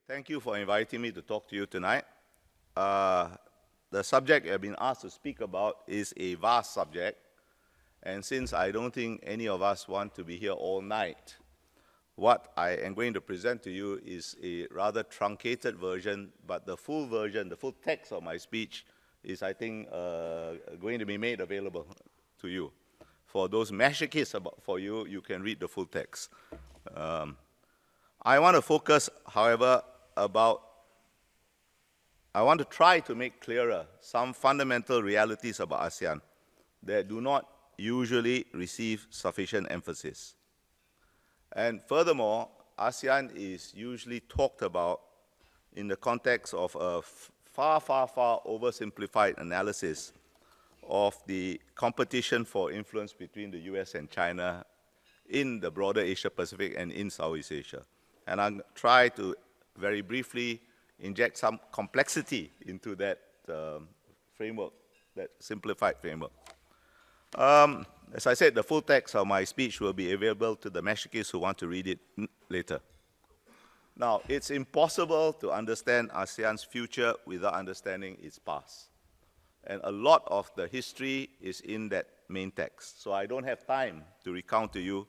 Thank you for inviting me to talk to you tonight. The subject I've been asked to speak about is a vast subject, and since I don't think any of us want to be here all night, what I am going to present to you is a rather truncated version, but the full version, the full text of my speech is, I think, going to be made available to you. For those masochists for you, you can read the full text. I want to focus, however, I want to try to make clearer some fundamental realities about ASEAN that do not usually receive sufficient emphasis. And furthermore, ASEAN is usually talked about in the context of a far oversimplified analysis of the competition for influence between the US and China in the broader Asia-Pacific and in Southeast Asia. And I'll try to very briefly inject some complexity into that framework, that simplified framework. As I said, the full text of my speech will be available to the masochists who want to read it later. Now, it's impossible to understand ASEAN's future without understanding its past. And a lot of the history is in that main text. So I don't have time to recount to you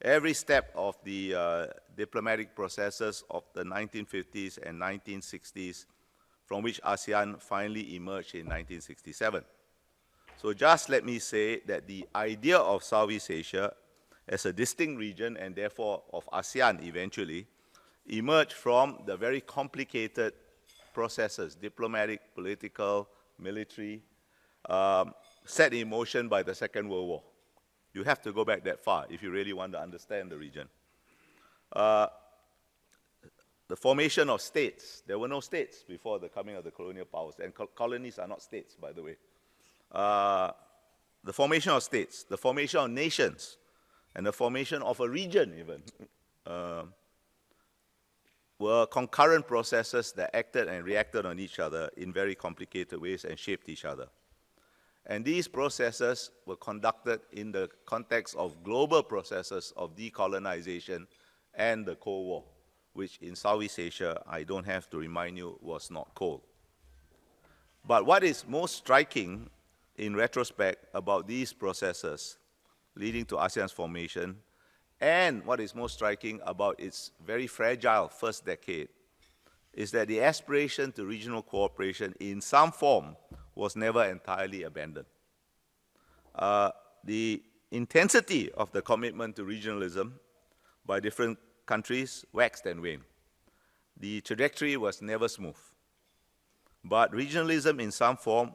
every step of the diplomatic processes of the 1950s and 1960s, from which ASEAN finally emerged in 1967. So just let me say that the idea of Southeast Asia as a distinct region, and therefore of ASEAN eventually, emerged from the very complicated processes, diplomatic, political, military, set in motion by the Second World War. You have to go back that far if you really want to understand the region. The formation of states. There were no states before the coming of the colonial powers, and colonies are not states, by the way. The formation of states, the formation of nations, and the formation of a region even, were concurrent processes that acted and reacted on each other in very complicated ways and shaped each other. And these processes were conducted in the context of global processes of decolonization and the Cold War, which in Southeast Asia, I don't have to remind you, was not cold. But what is most striking in retrospect about these processes leading to ASEAN's formation, and what is most striking about its very fragile first decade, is that the aspiration to regional cooperation in some form was never entirely abandoned. The intensity of the commitment to regionalism by different countries waxed and waned. The trajectory was never smooth. But regionalism in some form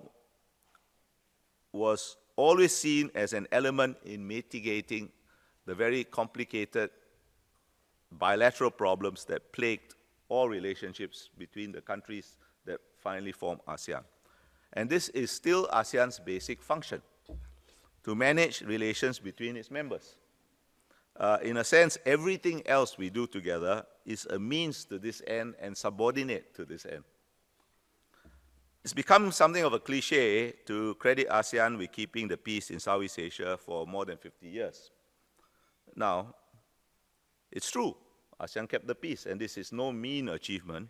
was always seen as an element in mitigating the very complicated bilateral problems that plagued all relationships between the countries that finally formed ASEAN. And this is still ASEAN's basic function, to manage relations between its members. In a sense, everything else we do together is a means to this end and subordinate to this end. It's become something of a cliche to credit ASEAN with keeping the peace in Southeast Asia for more than 50 years. Now, it's true, ASEAN kept the peace, and this is no mean achievement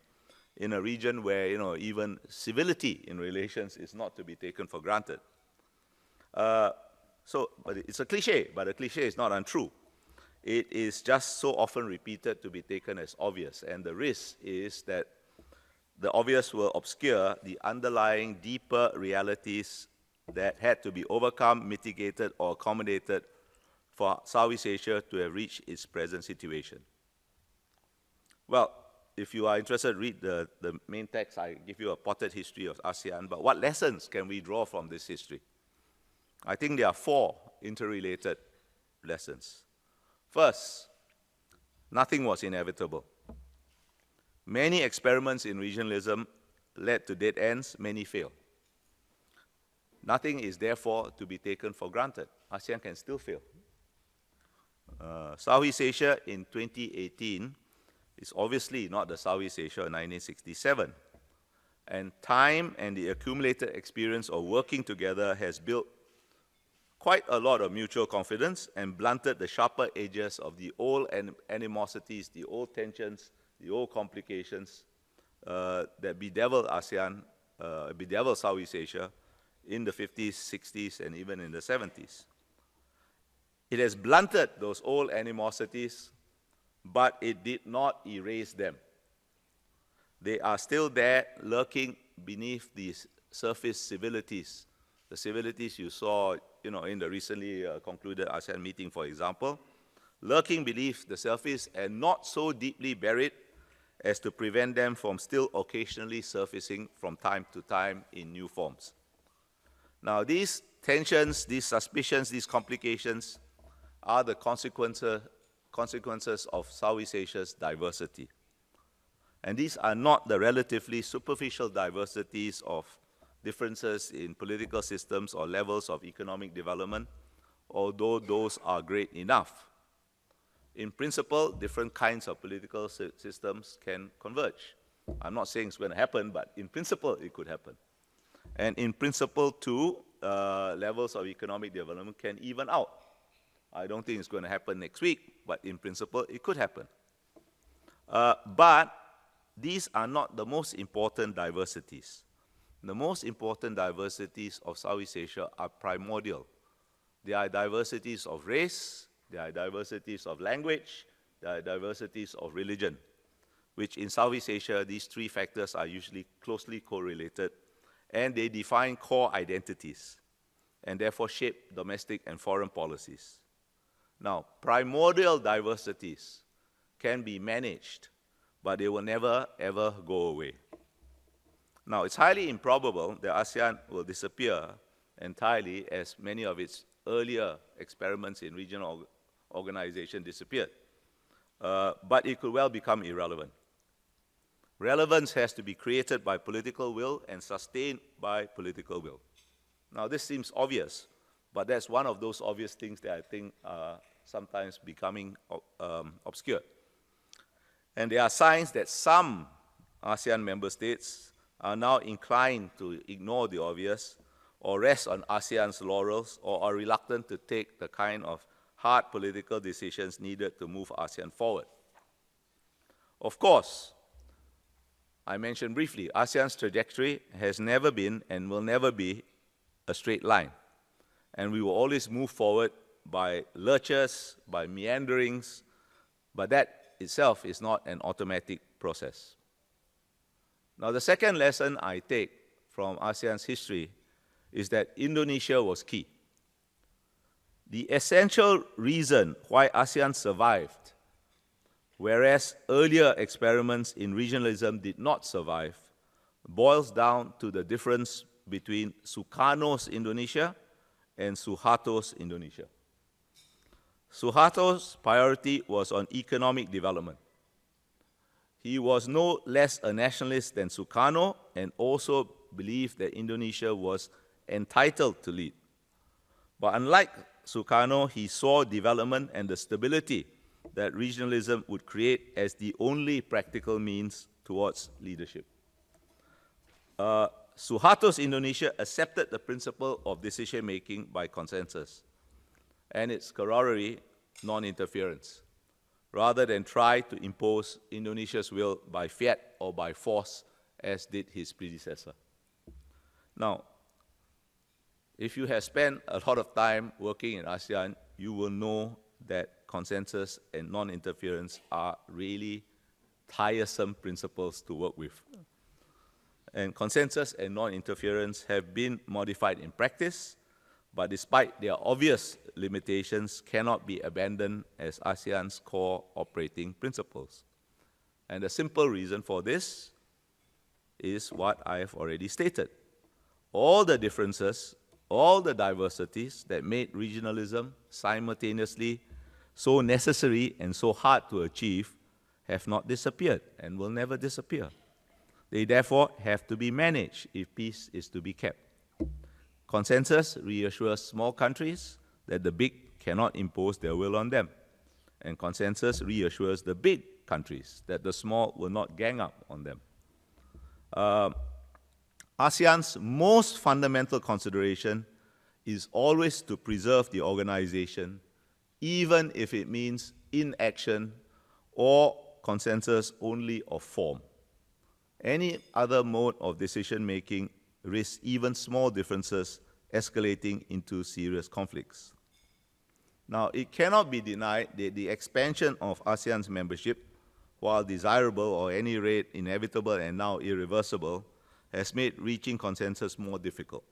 in a region where, even civility in relations is not to be taken for granted. But it's a cliche, but a cliche is not untrue. It is just so often repeated to be taken as obvious, and the risk is that the obvious will obscure the underlying deeper realities that had to be overcome, mitigated, or accommodated for Southeast Asia to have reached its present situation. Well, if you are interested, read the main text. I give you a potted history of ASEAN, but what lessons can we draw from this history? I think there are 4 interrelated lessons. First, nothing was inevitable. Many experiments in regionalism led to dead ends, many failed. Nothing is therefore to be taken for granted. ASEAN can still fail. Southeast Asia in 2018 is obviously not the Southeast Asia of 1967. And time and the accumulated experience of working together has built quite a lot of mutual confidence and blunted the sharper edges of the old animosities, the old tensions, the old complications that bedeviled ASEAN, bedeviled Southeast Asia in the 50s, 60s, and even in the 70s. It has blunted those old animosities, but it did not erase them. They are still there, lurking beneath these surface civilities. The civilities you saw, in the recently concluded ASEAN meeting, for example, lurking beneath the surface and not so deeply buried as to prevent them from still occasionally surfacing from time to time in new forms. Now, these tensions, these suspicions, these complications are the consequences of Southeast Asia's diversity. And these are not the relatively superficial diversities of differences in political systems or levels of economic development, although those are great enough. In principle, different kinds of political systems can converge. I'm not saying it's going to happen, but in principle, it could happen. And in principle, too, levels of economic development can even out. I don't think it's going to happen next week, but in principle, it could happen. But these are not the most important diversities. The most important diversities of Southeast Asia are primordial. They are diversities of race, there are diversities of language, there are diversities of religion, which in Southeast Asia, these three factors are usually closely correlated, and they define core identities, and therefore shape domestic and foreign policies. Now, primordial diversities can be managed, but they will never, ever go away. Now, it's highly improbable that ASEAN will disappear entirely, as many of its earlier experiments in regional organization disappeared. But it could well become irrelevant. Relevance has to be created by political will and sustained by political will. Now, this seems obvious, but that's one of those obvious things that I think are sometimes becoming obscure. And there are signs that some ASEAN member states are now inclined to ignore the obvious or rest on ASEAN's laurels or are reluctant to take the kind of hard political decisions needed to move ASEAN forward. Of course, I mentioned briefly, ASEAN's trajectory has never been and will never be a straight line. And we will always move forward by lurches, by meanderings, but that itself is not an automatic process. Now, the second lesson I take from ASEAN's history is that Indonesia was key. The essential reason why ASEAN survived, whereas earlier experiments in regionalism did not survive, boils down to the difference between Sukarno's Indonesia and Suharto's Indonesia. Suharto's priority was on economic development. He was no less a nationalist than Sukarno and also believed that Indonesia was entitled to lead. But unlike Sukarno, he saw development and the stability that regionalism would create as the only practical means towards leadership. Suharto's Indonesia accepted the principle of decision-making by consensus and its corollary, non-interference, rather than try to impose Indonesia's will by fiat or by force, as did his predecessor. Now, if you have spent a lot of time working in ASEAN, you will know that consensus and non-interference are really tiresome principles to work with. And consensus and non-interference have been modified in practice, but despite their obvious limitations, cannot be abandoned as ASEAN's core operating principles. And the simple reason for this is what I have already stated. All the differences, all the diversities that made regionalism simultaneously so necessary and so hard to achieve have not disappeared and will never disappear. They therefore have to be managed if peace is to be kept. Consensus reassures small countries that the big cannot impose their will on them. And consensus reassures the big countries that the small will not gang up on them. ASEAN's most fundamental consideration is always to preserve the organization, even if it means inaction or consensus only of form. Any other mode of decision-making risks even small differences escalating into serious conflicts. Now, it cannot be denied that the expansion of ASEAN's membership, while desirable or at any rate inevitable and now irreversible, has made reaching consensus more difficult.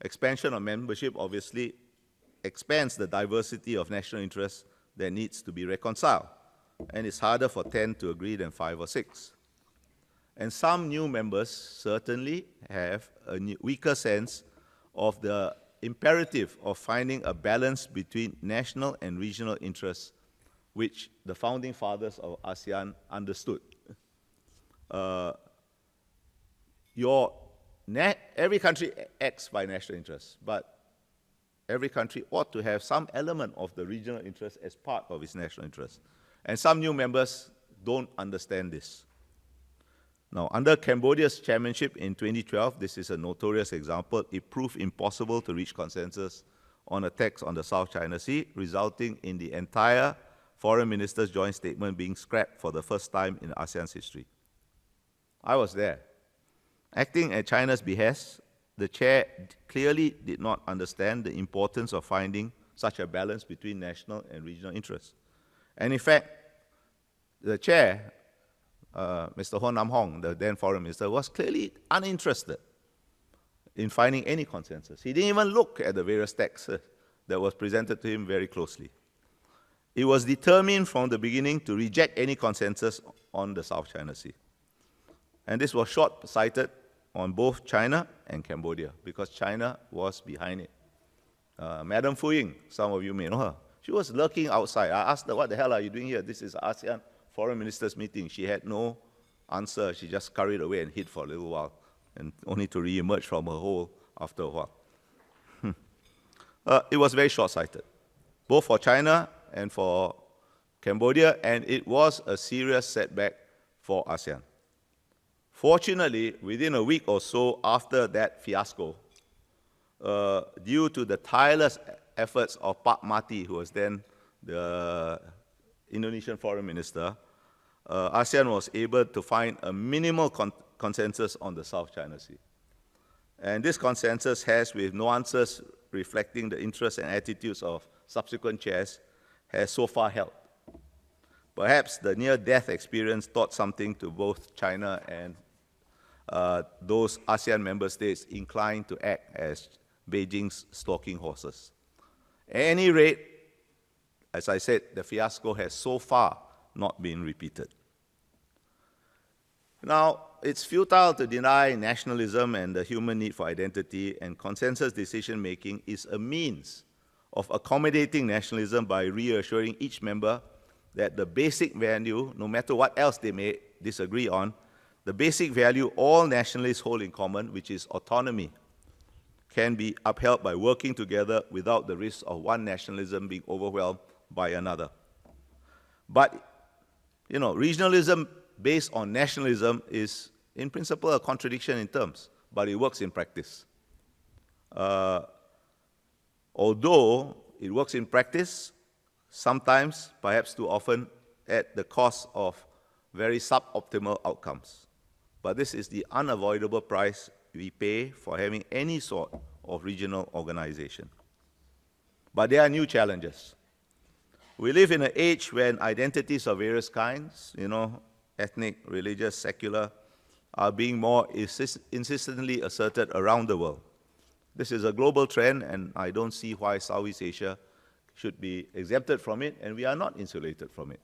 Expansion of membership obviously expands the diversity of national interests that needs to be reconciled, and it's harder for 10 to agree than 5 or 6. And some new members certainly have a weaker sense of the imperative of finding a balance between national and regional interests, which the founding fathers of ASEAN understood. Every country acts by national interests, but every country ought to have some element of the regional interest as part of its national interest. And some new members don't understand this. Now, under Cambodia's chairmanship in 2012, this is a notorious example, it proved impossible to reach consensus on a text on the South China Sea, resulting in the entire foreign minister's joint statement being scrapped for the first time in ASEAN's history. I was there. Acting at China's behest, the chair clearly did not understand the importance of finding such a balance between national and regional interests. And in fact, the chair, Mr. Ho Nam Hong, the then foreign minister, was clearly uninterested in finding any consensus. He didn't even look at the various texts that was presented to him very closely. He was determined from the beginning to reject any consensus on the South China Sea. And this was short-sighted on both China and Cambodia, because China was behind it. Madam Fu Ying, some of you may know her, she was lurking outside. I asked her, what the hell are you doing here? This is ASEAN Foreign Ministers meeting. She had no answer. She just scurried away and hid for a little while, and only to re-emerge from her hole after a while. It was very short-sighted, both for China and for Cambodia, and it was a serious setback for ASEAN. Fortunately, within a week or so after that fiasco, due to the tireless efforts of Pak Mati, who was then the Indonesian foreign minister, ASEAN was able to find a minimal consensus on the South China Sea. And this consensus has, with nuances reflecting the interests and attitudes of subsequent chairs, has so far held. Perhaps the near-death experience taught something to both China and those ASEAN member states inclined to act as Beijing's stalking horses. At any rate, as I said, the fiasco has so far not been repeated. Now, it's futile to deny nationalism and the human need for identity, and consensus decision-making is a means of accommodating nationalism by reassuring each member that the basic value, no matter what else they may disagree on, the basic value all nationalists hold in common, which is autonomy, can be upheld by working together without the risk of one nationalism being overwhelmed by another. But, you know, regionalism based on nationalism is, in principle, a contradiction in terms, but it works in practice. Although it works in practice, sometimes, perhaps too often, at the cost of very suboptimal outcomes. But this is the unavoidable price we pay for having any sort of regional organization. But there are new challenges. We live in an age when identities of various kinds, ethnic, religious, secular, are being more insistently asserted around the world. This is a global trend, and I don't see why Southeast Asia should be exempted from it, and we are not insulated from it.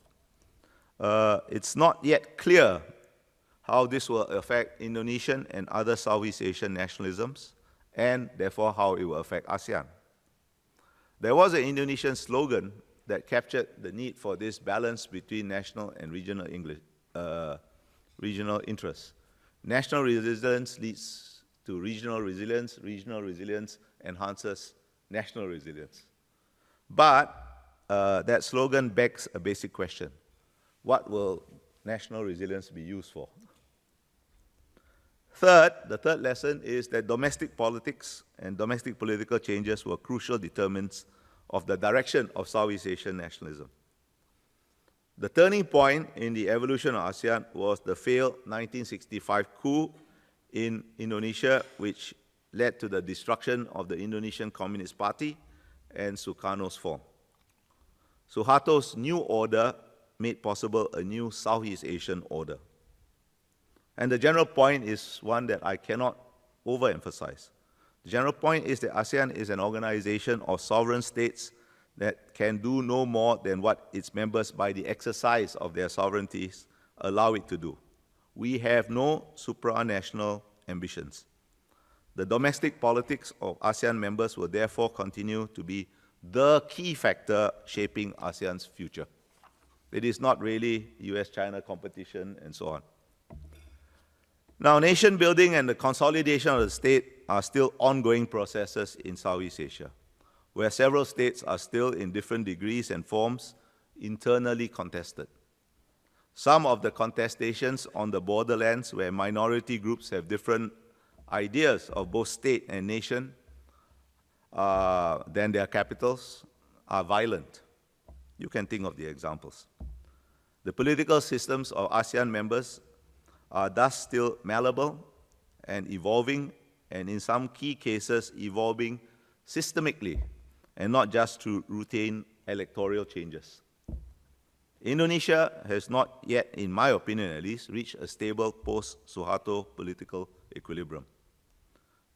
It's not yet clear how this will affect Indonesian and other Southeast Asian nationalisms, and therefore how it will affect ASEAN. There was an Indonesian slogan that captured the need for this balance between national and regional interests. National resilience leads to regional resilience enhances national resilience. But that slogan begs a basic question. What will national resilience be used for? The third lesson is that domestic politics and domestic political changes were crucial determinants of the direction of Southeast Asian nationalism. The turning point in the evolution of ASEAN was the failed 1965 coup in Indonesia, which led to the destruction of the Indonesian Communist Party and Sukarno's fall. Suharto's new order made possible a new Southeast Asian order. And the general point is one that I cannot overemphasize. The general point is that ASEAN is an organization of sovereign states that can do no more than what its members, by the exercise of their sovereignties, allow it to do. We have no supranational ambitions. The domestic politics of ASEAN members will therefore continue to be the key factor shaping ASEAN's future. It is not really US-China competition and so on. Now, nation building and the consolidation of the state are still ongoing processes in Southeast Asia, where several states are still in different degrees and forms internally contested. Some of the contestations on the borderlands, where minority groups have different ideas of both state and nation than their capitals, are violent. You can think of the examples. The political systems of ASEAN members are thus still malleable and evolving, and in some key cases evolving systemically and not just through routine electoral changes. Indonesia has not yet, in my opinion at least, reached a stable post-Suharto political equilibrium.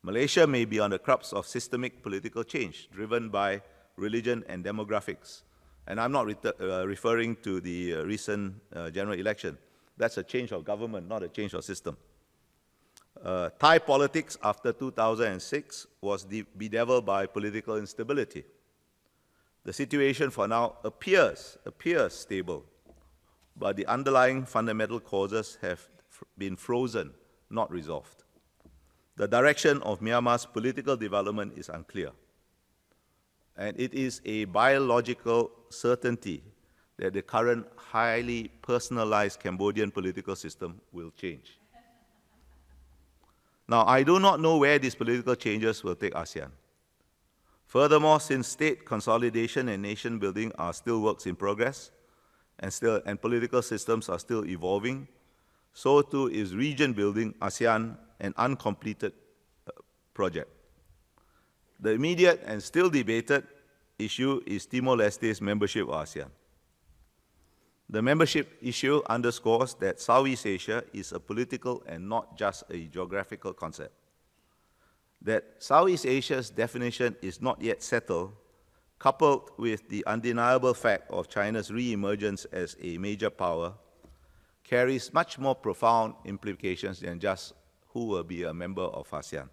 Malaysia may be on the crux of systemic political change driven by religion and demographics. And I'm not referring to the recent general election. That's a change of government, not a change of system. Thai politics after 2006 was bedeviled by political instability. The situation for now appears stable, but the underlying fundamental causes have been frozen, not resolved. The direction of Myanmar's political development is unclear, and it is a biological certainty that the current highly personalized Cambodian political system will change. Now, I do not know where these political changes will take ASEAN. Furthermore, since state consolidation and nation building are still works in progress, and political systems are still evolving, so too is region building, ASEAN, an uncompleted project. The immediate and still debated issue is Timor-Leste's membership of ASEAN. The membership issue underscores that Southeast Asia is a political and not just a geographical concept. That Southeast Asia's definition is not yet settled, coupled with the undeniable fact of China's re-emergence as a major power, carries much more profound implications than just who will be a member of ASEAN.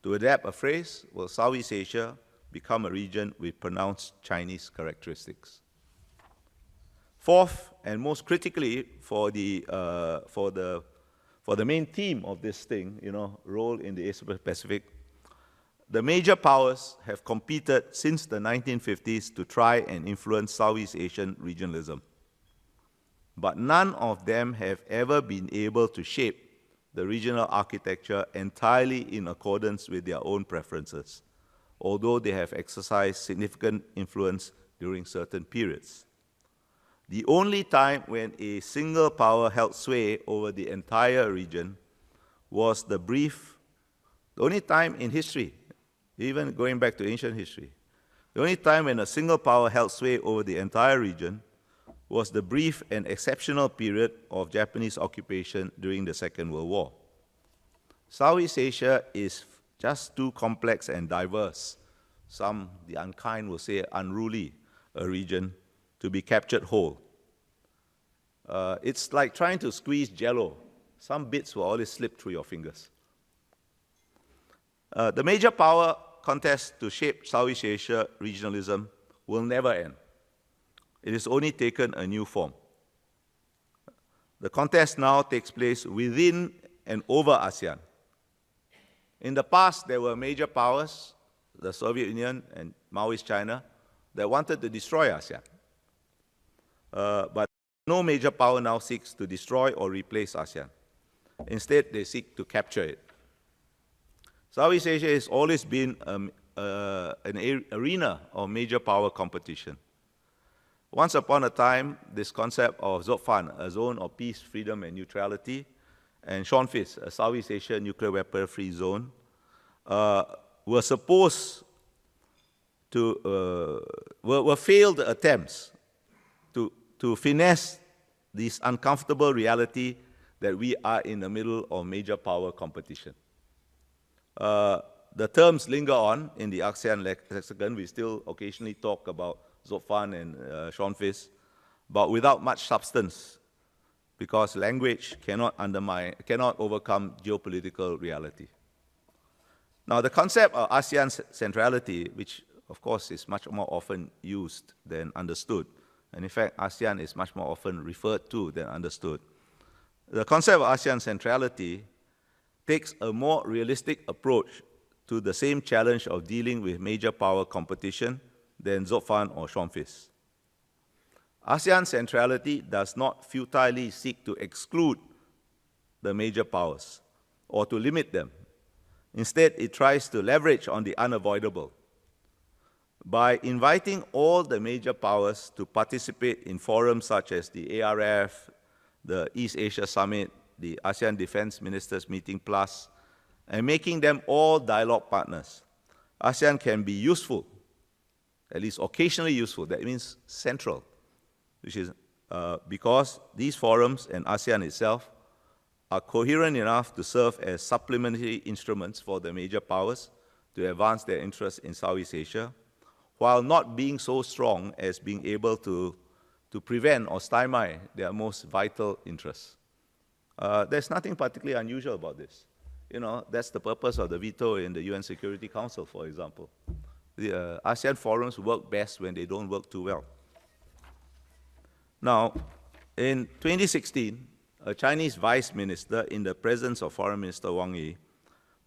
To adapt a phrase, will Southeast Asia become a region with pronounced Chinese characteristics? Fourth, and most critically for the main theme of this thing, role in the Asia-Pacific, the major powers have competed since the 1950s to try and influence Southeast Asian regionalism. But none of them have ever been able to shape the regional architecture entirely in accordance with their own preferences, although they have exercised significant influence during certain periods. The only time when a single power held sway over the entire region was the only time in history, even going back to ancient history, the only time when a single power held sway over the entire region was the brief and exceptional period of Japanese occupation during the Second World War. Southeast Asia is just too complex and diverse, some, the unkind will say unruly, a region, to be captured whole. It's like trying to squeeze Jell-O. Some bits will always slip through your fingers. The major power contest to shape Southeast Asia regionalism will never end. It has only taken a new form. The contest now takes place within and over ASEAN. In the past, there were major powers, the Soviet Union and Maoist China, that wanted to destroy ASEAN. But no major power now seeks to destroy or replace ASEAN. Instead, they seek to capture it. Southeast Asia has always been an arena of major power competition. Once upon a time, this concept of ZOFAN, a zone of peace, freedom, and neutrality, and SHONFIS, a Southeast Asia nuclear weapon-free zone, were supposed to, were failed attempts to finesse this uncomfortable reality that we are in the middle of major power competition. The terms linger on in the ASEAN lexicon. We still occasionally talk about ZOFAN and SHONFIS, but without much substance, because language cannot overcome geopolitical reality. Now, the concept of ASEAN centrality, which of course is much more often used than understood, and in fact, ASEAN is much more often referred to than understood. The concept of ASEAN centrality takes a more realistic approach to the same challenge of dealing with major power competition than ZOFAN or SHONFIS. ASEAN centrality does not futilely seek to exclude the major powers or to limit them. Instead, it tries to leverage on the unavoidable by inviting all the major powers to participate in forums such as the ARF, the East Asia Summit, the ASEAN Defense Ministers Meeting Plus, and making them all dialogue partners. ASEAN can be useful, at least occasionally useful, that means central, which is because these forums and ASEAN itself are coherent enough to serve as supplementary instruments for the major powers to advance their interests in Southeast Asia, while not being so strong as being able to prevent or stymie their most vital interests. There's nothing particularly unusual about this. You know, that's the purpose of the veto in the UN Security Council, for example. The ASEAN forums work best when they don't work too well. Now, in 2016, a Chinese vice minister, in the presence of Foreign Minister Wang Yi,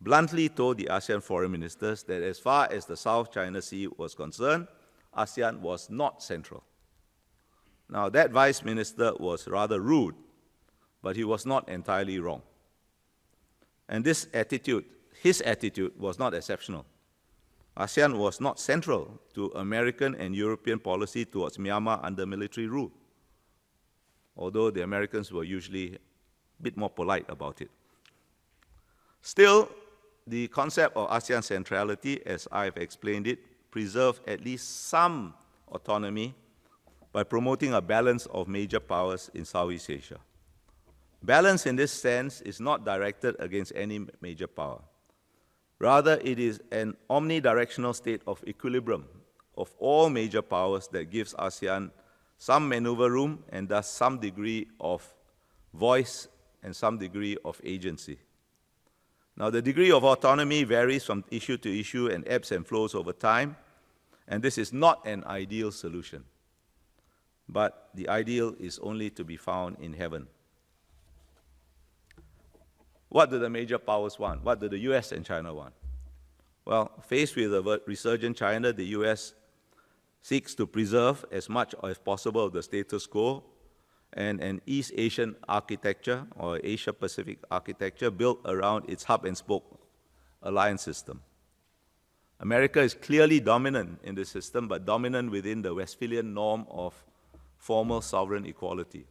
bluntly told the ASEAN foreign ministers that as far as the South China Sea was concerned, ASEAN was not central. Now, that vice minister was rather rude, but he was not entirely wrong. And this attitude, his attitude, was not exceptional. ASEAN was not central to American and European policy towards Myanmar under military rule, although the Americans were usually a bit more polite about it. Still, the concept of ASEAN centrality, as I've explained it, preserved at least some autonomy by promoting a balance of major powers in Southeast Asia. Balance in this sense is not directed against any major power. Rather, it is an omnidirectional state of equilibrium of all major powers that gives ASEAN some maneuver room and thus some degree of voice and some degree of agency. Now, the degree of autonomy varies from issue to issue and ebbs and flows over time, and this is not an ideal solution. But the ideal is only to be found in heaven. What do the major powers want? What do the US and China want? Well, faced with a resurgent China, the US seeks to preserve as much as possible the status quo and an East Asian architecture or Asia-Pacific architecture built around its hub-and-spoke alliance system. America is clearly dominant in this system, but dominant within the Westphalian norm of formal sovereign equality.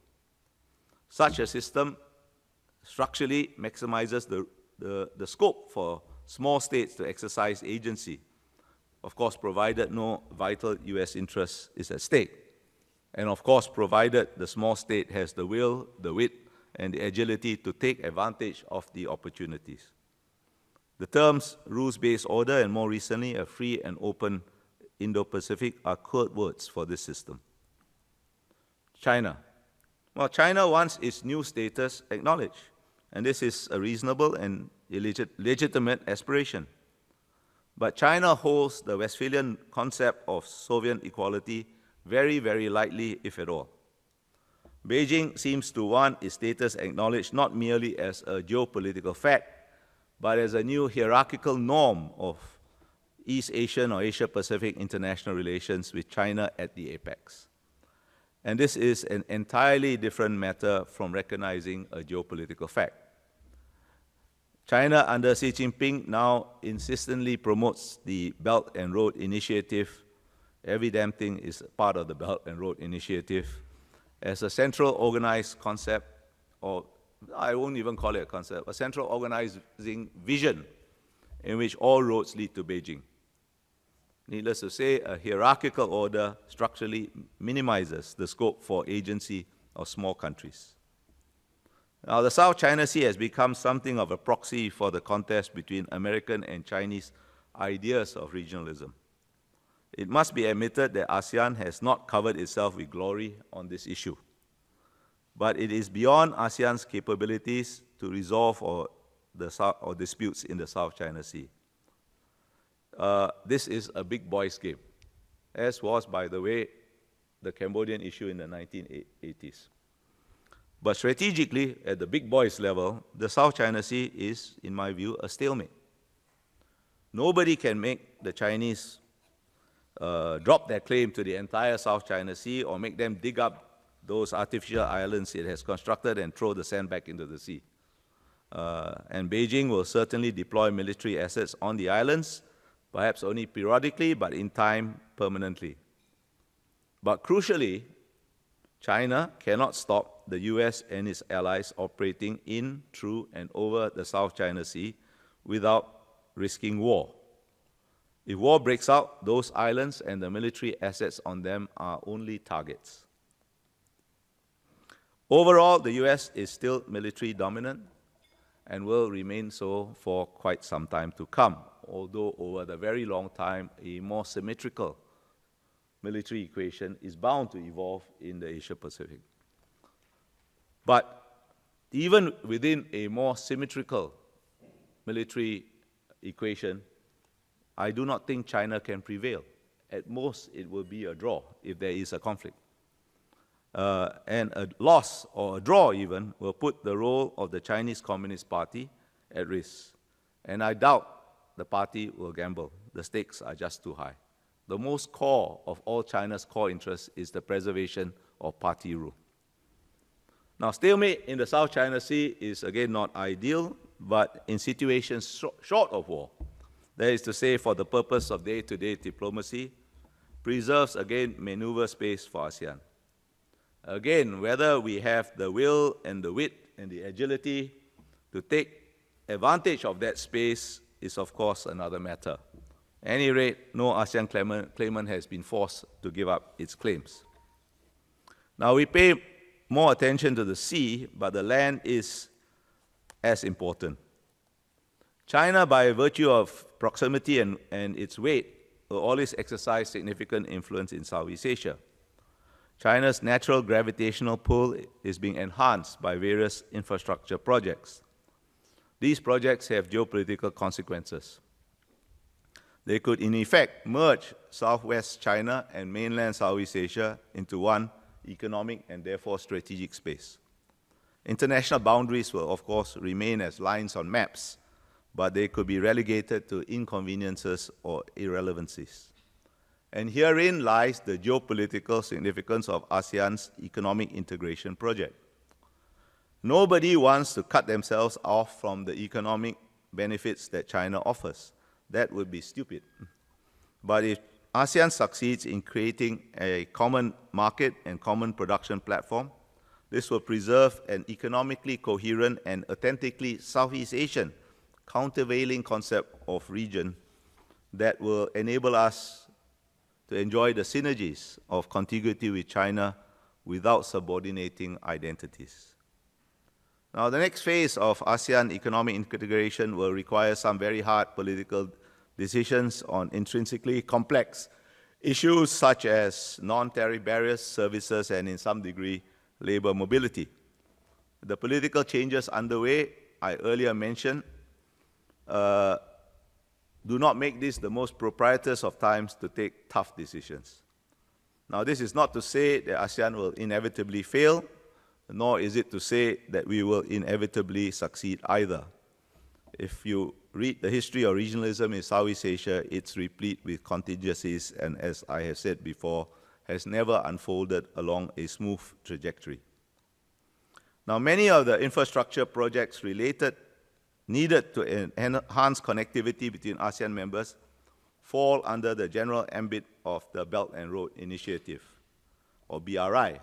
Such a system structurally maximizes the scope for small states to exercise agency, of course, provided no vital US interest is at stake, and of course, provided the small state has the will, the wit, and the agility to take advantage of the opportunities. The terms rules-based order and more recently a free and open Indo-Pacific are code words for this system. China. Well, China wants its new status acknowledged, and this is a reasonable and legitimate aspiration. But China holds the Westphalian concept of Soviet equality very, very lightly, if at all. Beijing seems to want its status acknowledged not merely as a geopolitical fact, but as a new hierarchical norm of East Asian or Asia-Pacific international relations with China at the apex. And this is an entirely different matter from recognizing a geopolitical fact. China under Xi Jinping now insistently promotes the Belt and Road Initiative Every damn thing is part of the Belt and Road Initiative as a central organized concept, or I won't even call it a concept, a central organizing vision in which all roads lead to Beijing. Needless to say, a hierarchical order structurally minimizes the scope for agency of small countries. Now, the South China Sea has become something of a proxy for the contest between American and Chinese ideas of regionalism. It must be admitted that ASEAN has not covered itself with glory on this issue. But it is beyond ASEAN's capabilities to resolve disputes in the South China Sea. This is a big boys' game, as was, by the way, the Cambodian issue in the 1980s. But strategically, at the big boys level, the South China Sea is, in my view, a stalemate. Nobody can make the Chinese drop their claim to the entire South China Sea or make them dig up those artificial islands it has constructed and throw the sand back into the sea. And Beijing will certainly deploy military assets on the islands, perhaps only periodically, but in time, permanently. But crucially, China cannot stop the US and its allies operating in, through, and over the South China Sea without risking war. If war breaks out, those islands and the military assets on them are only targets. Overall, the US is still military dominant and will remain so for quite some time to come, although over the very long time, a more symmetrical military equation is bound to evolve in the Asia-Pacific. But even within a more symmetrical military equation, I do not think China can prevail. At most, it will be a draw if there is a conflict. And a loss, or a draw even, will put the role of the Chinese Communist Party at risk. And I doubt the party will gamble. The stakes are just too high. The most core of all China's core interests is the preservation of party rule. Now, stalemate in the South China Sea is again not ideal, but in situations short of war, that is to say, for the purpose of day-to-day diplomacy, preserves again maneuver space for ASEAN. Again, whether we have the will and the wit and the agility to take advantage of that space is, of course, another matter. At any rate, no ASEAN claimant has been forced to give up its claims. Now, we pay more attention to the sea, but the land is as important. China, by virtue of proximity and its weight, will always exercise significant influence in Southeast Asia. China's natural gravitational pull is being enhanced by various infrastructure projects. These projects have geopolitical consequences. They could, in effect, merge Southwest China and mainland Southeast Asia into one economic and therefore strategic space. International boundaries will, of course, remain as lines on maps, but they could be relegated to inconveniences or irrelevancies. And herein lies the geopolitical significance of ASEAN's economic integration project. Nobody wants to cut themselves off from the economic benefits that China offers. That would be stupid. But if ASEAN succeeds in creating a common market and common production platform, this will preserve an economically coherent and authentically Southeast Asian countervailing concept of region that will enable us to enjoy the synergies of contiguity with China without subordinating identities. Now, the next phase of ASEAN economic integration will require some very hard political decisions on intrinsically complex issues such as non-tariff barriers, services, and in some degree, labor mobility. The political changes underway, I earlier mentioned, do not make this the most propitious of times to take tough decisions. Now, this is not to say that ASEAN will inevitably fail, nor is it to say that we will inevitably succeed either. If you read the history of regionalism in Southeast Asia, it's replete with contingencies and, as I have said before, has never unfolded along a smooth trajectory. Now, many of the infrastructure projects needed to enhance connectivity between ASEAN members fall under the general ambit of the Belt and Road Initiative, or BRI.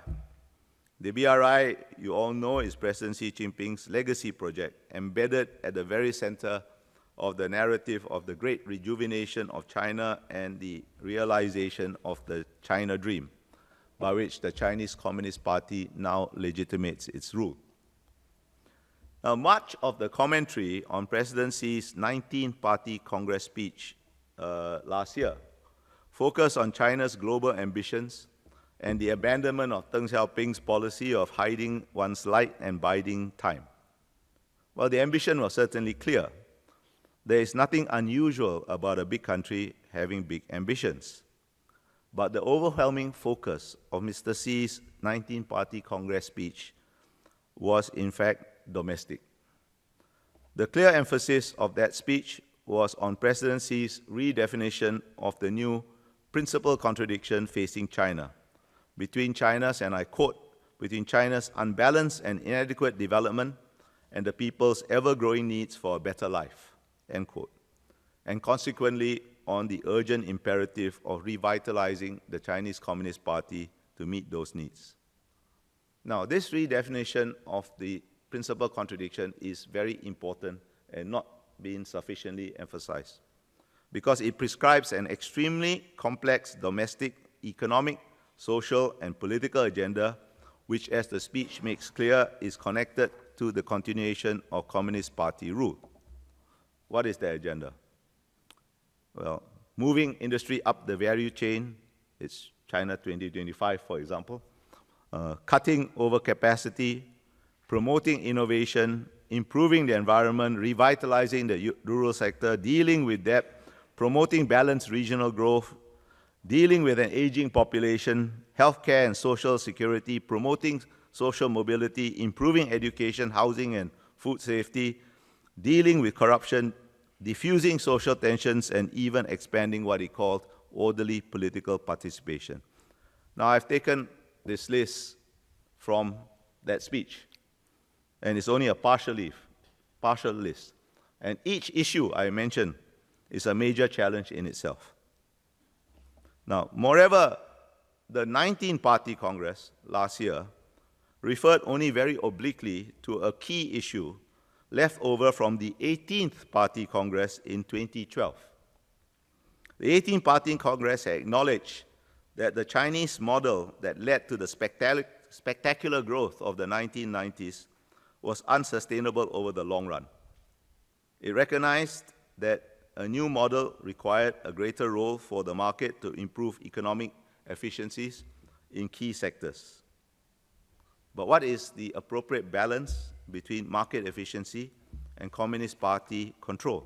The BRI, you all know, is President Xi Jinping's legacy project, embedded at the very center of the narrative of the great rejuvenation of China and the realization of the China dream, by which the Chinese Communist Party now legitimates its rule. Now, much of the commentary on President Xi's 19-party Congress speech last year focused on China's global ambitions and the abandonment of Deng Xiaoping's policy of hiding one's light and biding time. Well, the ambition was certainly clear. There is nothing unusual about a big country having big ambitions. But the overwhelming focus of Mr. Xi's 19-party Congress speech was, in fact, domestic. The clear emphasis of that speech was on President Xi's redefinition of the new principal contradiction facing China, between China's, and I quote, between China's unbalanced and inadequate development and the people's ever-growing needs for a better life, end quote, and consequently on the urgent imperative of revitalizing the Chinese Communist Party to meet those needs. Now, this redefinition of the principal contradiction is very important and not being sufficiently emphasized, because it prescribes an extremely complex domestic, economic, social, and political agenda, which, as the speech makes clear, is connected to the continuation of Communist Party rule. What is the agenda? Well, moving industry up the value chain, it's China 2025, for example, cutting overcapacity, promoting innovation, improving the environment, revitalizing the rural sector, dealing with debt, promoting balanced regional growth, dealing with an aging population, healthcare and social security, promoting social mobility, improving education, housing, and food safety, dealing with corruption, diffusing social tensions, and even expanding what he called orderly political participation. Now, I've taken this list from that speech, and it's only a partial list. And each issue I mentioned is a major challenge in itself. Now, moreover, the 19-party Congress last year referred only very obliquely to a key issue left over from the 18th Party Congress in 2012. The 18th Party Congress had acknowledged that the Chinese model that led to the spectacular growth of the 1990s was unsustainable over the long run. It recognized that a new model required a greater role for the market to improve economic efficiencies in key sectors. But what is the appropriate balance between market efficiency and Communist Party control?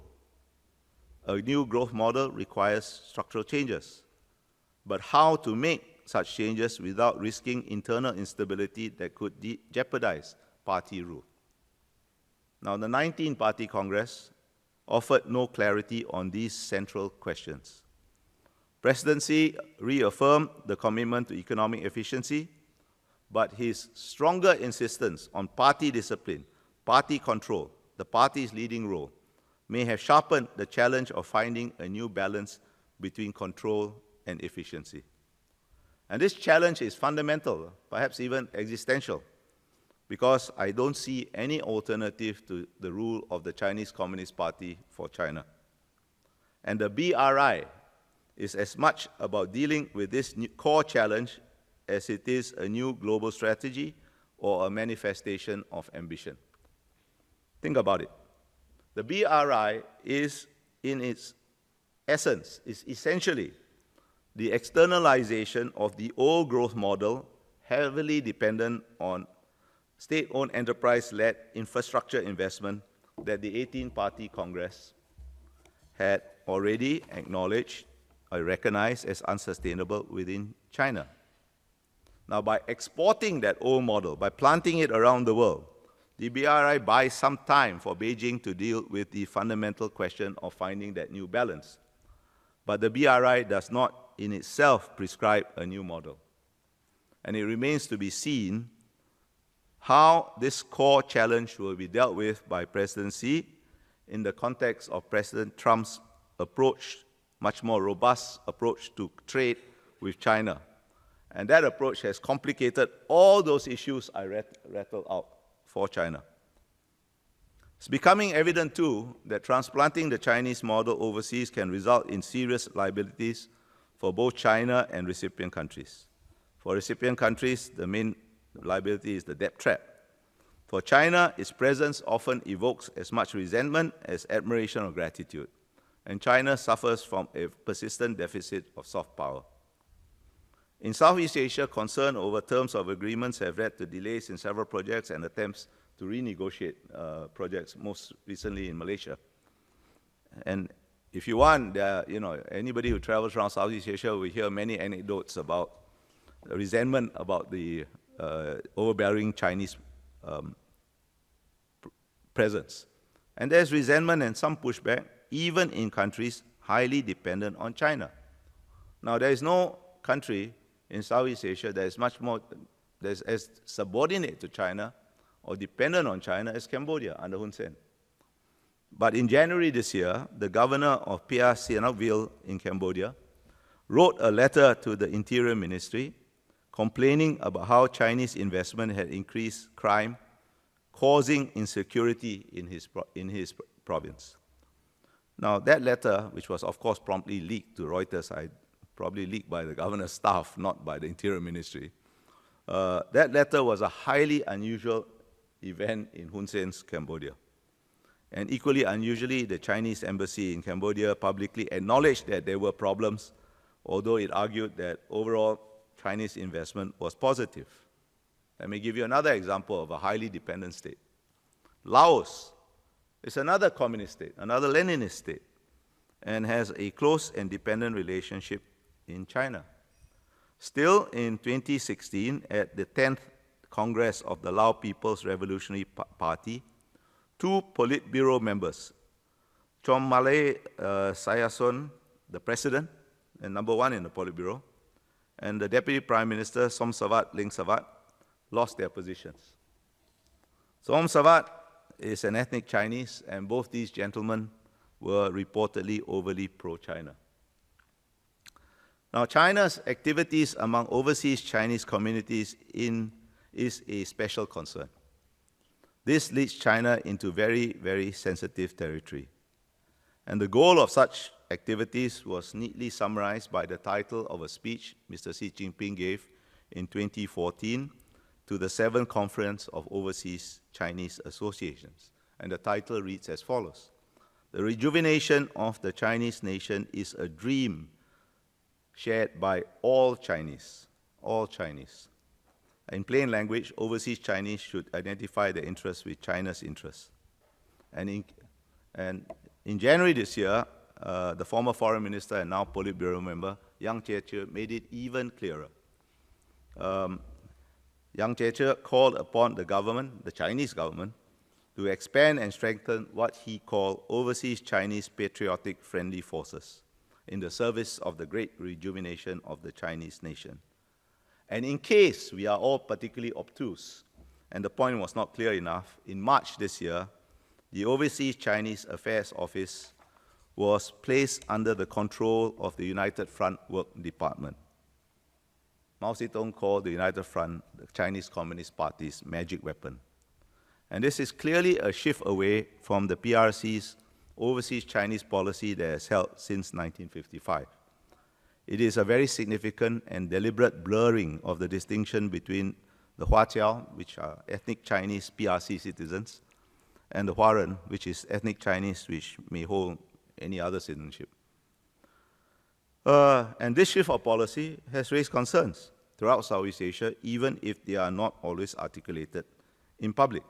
A new growth model requires structural changes. But how to make such changes without risking internal instability that could jeopardize party rule? Now, the 19th Party Congress offered no clarity on these central questions. President Xi reaffirmed the commitment to economic efficiency, but his stronger insistence on party discipline, party control, the party's leading role, may have sharpened the challenge of finding a new balance between control and efficiency. And this challenge is fundamental, perhaps even existential, because I don't see any alternative to the rule of the Chinese Communist Party for China. And the BRI is as much about dealing with this core challenge as it is a new global strategy or a manifestation of ambition. Think about it. The BRI is, in its essence, is essentially the externalization of the old growth model, heavily dependent on state-owned enterprise-led infrastructure investment that the 18th Party Congress had already acknowledged or recognized as unsustainable within China. Now, by exporting that old model, by planting it around the world, the BRI buys some time for Beijing to deal with the fundamental question of finding that new balance. But the BRI does not in itself prescribe a new model. And it remains to be seen how this core challenge will be dealt with by President Xi in the context of President Trump's approach much more robust approach to trade with China. And that approach has complicated all those issues I rattled out for China. It's becoming evident, too, that transplanting the Chinese model overseas can result in serious liabilities for both China and recipient countries. For recipient countries, the main liability is the debt trap. For China, its presence often evokes as much resentment as admiration or gratitude, and China suffers from a persistent deficit of soft power. In Southeast Asia, concern over terms of agreements have led to delays in several projects and attempts to renegotiate projects, most recently in Malaysia. And if you want, anybody who travels around Southeast Asia will hear many anecdotes about resentment about the overbearing Chinese presence. And there's resentment and some pushback, even in countries highly dependent on China. Now, there is no country in Southeast Asia that is that is as subordinate to China or dependent on China as Cambodia under Hun Sen. But in January this year, the governor of Phra Sihanouk Ville in Cambodia wrote a letter to the Interior Ministry complaining about how Chinese investment had increased crime, causing insecurity in his province. Now, that letter, which was of course promptly leaked to Reuters, probably leaked by the governor's staff, not by the Interior Ministry, that letter was a highly unusual event in Hun Sen's Cambodia. And equally unusually, the Chinese embassy in Cambodia publicly acknowledged that there were problems, although it argued that overall Chinese investment was positive. Let me give you another example of a highly dependent state. Laos is another communist state, another Leninist state, and has a close and dependent relationship in China. Still, in 2016, at the 10th Congress of the Lao People's Revolutionary Party, two Politburo members, Chom Malay Sayason, the president and number one in the Politburo, and the Deputy Prime Minister, Som Savat Ling Savat, lost their positions. Som Savat is an ethnic Chinese, and both these gentlemen were reportedly overly pro-China. Now, China's activities among overseas Chinese communities is a special concern. This leads China into very, very sensitive territory. And the goal of such activities was neatly summarized by the title of a speech Mr. Xi Jinping gave in 2014 to the 7th Conference of Overseas Chinese Associations. And the title reads as follows: "The rejuvenation of the Chinese nation is a dream shared by all Chinese, all Chinese." In plain language, overseas Chinese should identify their interests with China's interests. And in January this year, the former foreign minister and now Politburo member, Yang Jiechi, made it even clearer. Yang Jiechi called upon the government, the Chinese government, to expand and strengthen what he called overseas Chinese patriotic friendly forces in the service of the great rejuvenation of the Chinese nation. And in case we are all particularly obtuse, and the point was not clear enough, in March this year, the Overseas Chinese Affairs Office was placed under the control of the United Front Work Department. Mao Zedong called the United Front the Chinese Communist Party's magic weapon. And this is clearly a shift away from the PRC's overseas Chinese policy that has held since 1955. It is a very significant and deliberate blurring of the distinction between the Huaqiao, which are ethnic Chinese PRC citizens, and the Huaren, which is ethnic Chinese which may hold any other citizenship. And this shift of policy has raised concerns throughout Southeast Asia, even if they are not always articulated in public.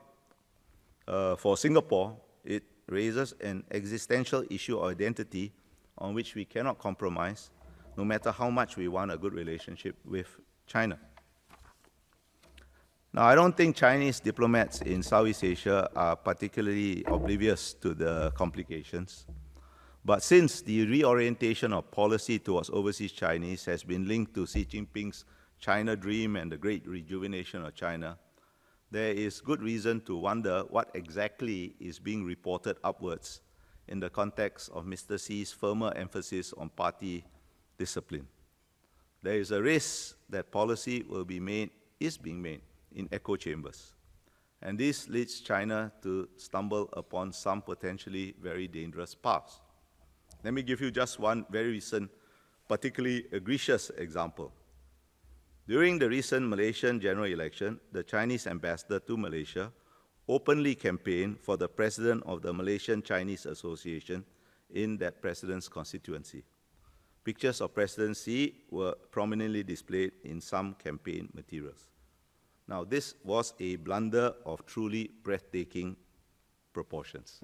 For Singapore, it raises an existential issue of identity on which we cannot compromise, no matter how much we want a good relationship with China. Now, I don't think Chinese diplomats in Southeast Asia are particularly oblivious to the complications. But since the reorientation of policy towards overseas Chinese has been linked to Xi Jinping's China dream and the great rejuvenation of China, there is good reason to wonder what exactly is being reported upwards in the context of Mr. Xi's firmer emphasis on party discipline. There is a risk that policy is being made in echo chambers. And this leads China to stumble upon some potentially very dangerous paths. Let me give you just one very recent, particularly egregious example. During the recent Malaysian general election, the Chinese ambassador to Malaysia openly campaigned for the president of the Malaysian Chinese Association in that president's constituency. Pictures of President Xi were prominently displayed in some campaign materials. Now, this was a blunder of truly breathtaking proportions.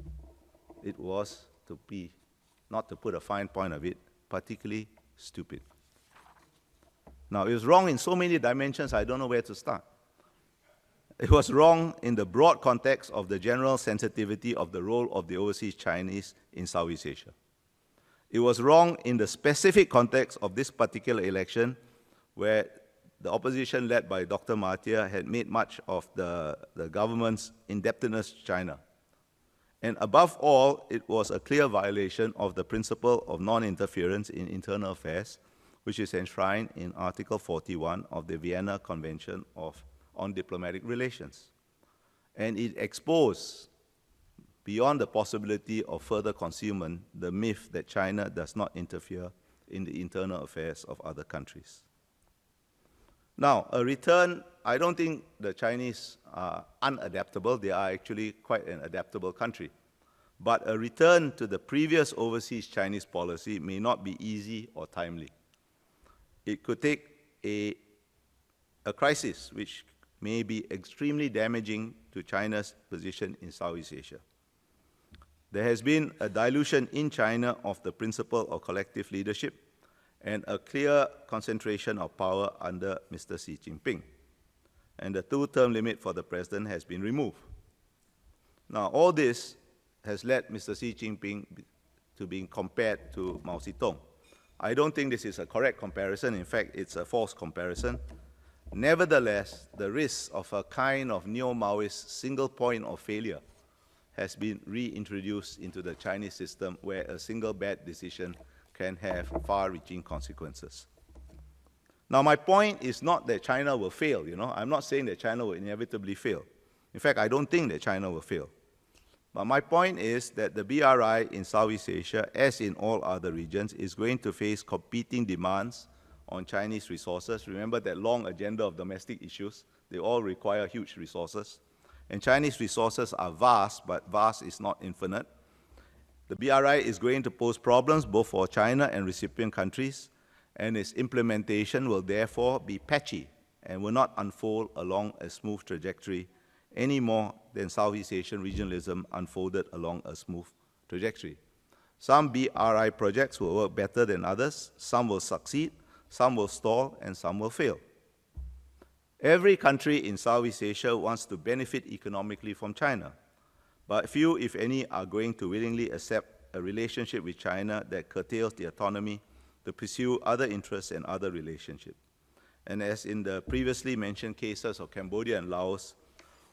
It was, not to put a fine point of it, particularly stupid. Now, it was wrong in so many dimensions, I don't know where to start. It was wrong in the broad context of the general sensitivity of the role of the overseas Chinese in Southeast Asia. It was wrong in the specific context of this particular election, where the opposition led by Dr. Mahathir had made much of the government's indebtedness to China. And above all, it was a clear violation of the principle of non-interference in internal affairs, which is enshrined in Article 41 of the Vienna Convention on Diplomatic Relations. And it exposed, beyond the possibility of further concealment, the myth that China does not interfere in the internal affairs of other countries. Now, a return, I don't think the Chinese are unadaptable. They are actually quite an adaptable country. But a return to the previous overseas Chinese policy may not be easy or timely. It could take a crisis which may be extremely damaging to China's position in Southeast Asia. There has been a dilution in China of the principle of collective leadership and a clear concentration of power under Mr. Xi Jinping. And the two-term limit for the president has been removed. Now, all this has led Mr. Xi Jinping to being compared to Mao Zedong. I don't think this is a correct comparison. In fact, it's a false comparison. Nevertheless, the risk of a kind of neo-Maoist single point of failure has been reintroduced into the Chinese system, where a single bad decision can have far-reaching consequences. Now, my point is not that China will fail, I'm not saying that China will inevitably fail. In fact, I don't think that China will fail. But my point is that the BRI in Southeast Asia, as in all other regions, is going to face competing demands on Chinese resources. Remember that long agenda of domestic issues. They all require huge resources. And Chinese resources are vast, but vast is not infinite. The BRI is going to pose problems both for China and recipient countries, and its implementation will therefore be patchy and will not unfold along a smooth trajectory any more than Southeast Asian regionalism unfolded along a smooth trajectory. Some BRI projects will work better than others, some will succeed, some will stall, and some will fail. Every country in Southeast Asia wants to benefit economically from China, but few, if any, are going to willingly accept a relationship with China that curtails the autonomy to pursue other interests and other relationships. And as in the previously mentioned cases of Cambodia and Laos,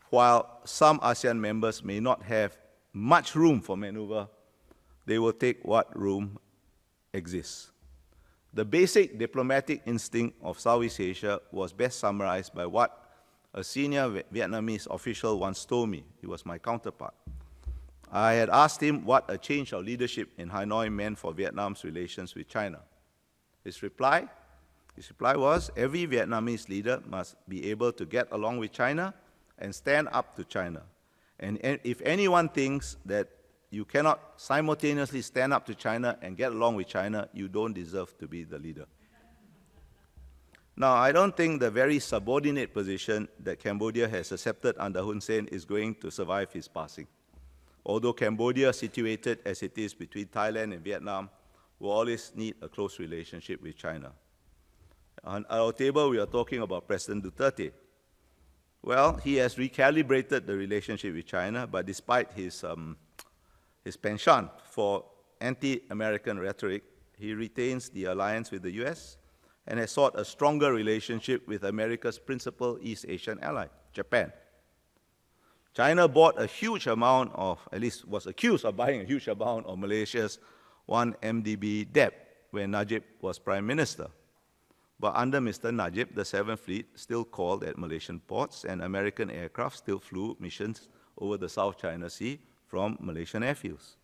while some ASEAN members may not have much room for maneuver, they will take what room exists. The basic diplomatic instinct of Southeast Asia was best summarized by what a senior Vietnamese official once told me. He was my counterpart. I had asked him what a change of leadership in Hanoi meant for Vietnam's relations with China. His reply was, every Vietnamese leader must be able to get along with China and stand up to China. And if anyone thinks that you cannot simultaneously stand up to China and get along with China, you don't deserve to be the leader. Now, I don't think the very subordinate position that Cambodia has accepted under Hun Sen is going to survive his passing. Although Cambodia, situated as it is between Thailand and Vietnam, will always need a close relationship with China. On our table, we are talking about President Duterte. Well, he has recalibrated the relationship with China, but despite his penchant for anti-American rhetoric, he retains the alliance with the US and has sought a stronger relationship with America's principal East Asian ally, Japan. China bought a huge amount of, at least was accused of buying a huge amount of Malaysia's 1 MDB debt when Najib was Prime Minister. But under Mr. Najib, the 7th Fleet still called at Malaysian ports, and American aircraft still flew missions over the South China Sea from Malaysian airfields.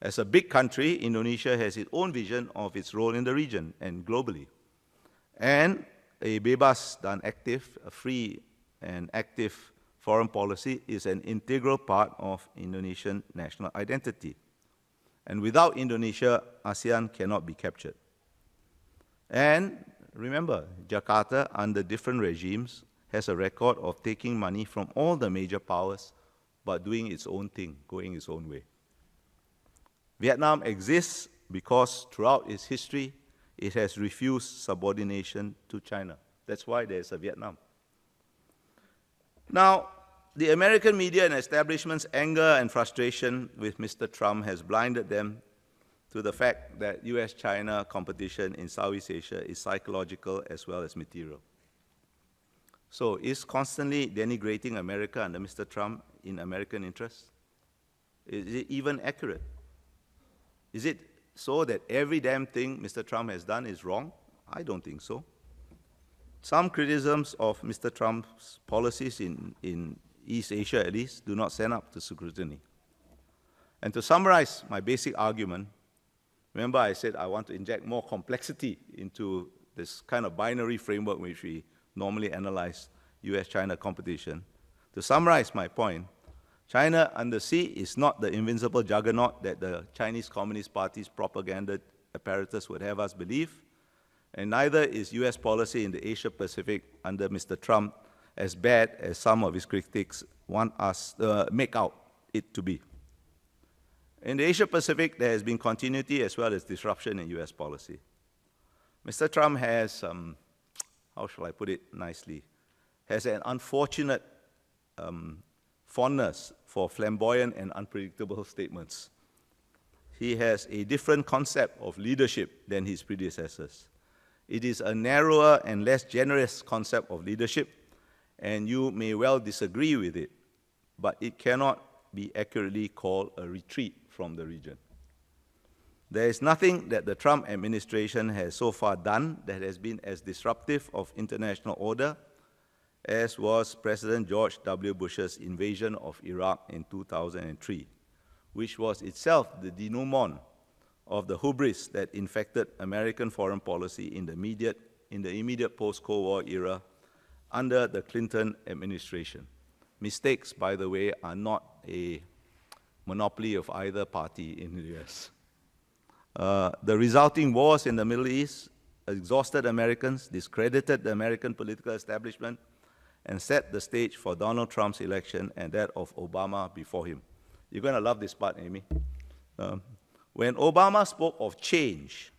As a big country, Indonesia has its own vision of its role in the region and globally. And a bebas dan active, a free and active foreign policy is an integral part of Indonesian national identity. And without Indonesia, ASEAN cannot be captured. And remember, Jakarta, under different regimes, has a record of taking money from all the major powers, but doing its own thing, going its own way. Vietnam exists because throughout its history, it has refused subordination to China. That's why there's a Vietnam. Now, the American media and establishment's anger and frustration with Mr. Trump has blinded them to the fact that US-China competition in Southeast Asia is psychological as well as material. So is constantly denigrating America under Mr. Trump in American interests? Is it even accurate? Is it so that every damn thing Mr. Trump has done is wrong? I don't think so. Some criticisms of Mr. Trump's policies in East Asia, at least, do not stand up to scrutiny. And to summarize my basic argument, remember I said I want to inject more complexity into this kind of binary framework which we normally analyze US-China competition. To summarize my point, China under sea is not the invincible juggernaut that the Chinese Communist Party's propaganda apparatus would have us believe, and neither is US policy in the Asia-Pacific under Mr. Trump as bad as some of his critics want us make out it to be. In the Asia-Pacific, there has been continuity as well as disruption in US policy. Mr. Trump has, how shall I put it nicely, has an unfortunate fondness for flamboyant and unpredictable statements. He has a different concept of leadership than his predecessors. It is a narrower and less generous concept of leadership, and you may well disagree with it, but it cannot be accurately called a retreat from the region. There is nothing that the Trump administration has so far done that has been as disruptive of international order as was President George W. Bush's invasion of Iraq in 2003, which was itself the denouement of the hubris that infected American foreign policy in the immediate post-Cold War era under the Clinton administration. Mistakes, by the way, are not a monopoly of either party in the US. The resulting wars in the Middle East exhausted Americans, discredited the American political establishment, and set the stage for Donald Trump's election and that of Obama before him. You're going to love this part, Amy. When Obama spoke of change,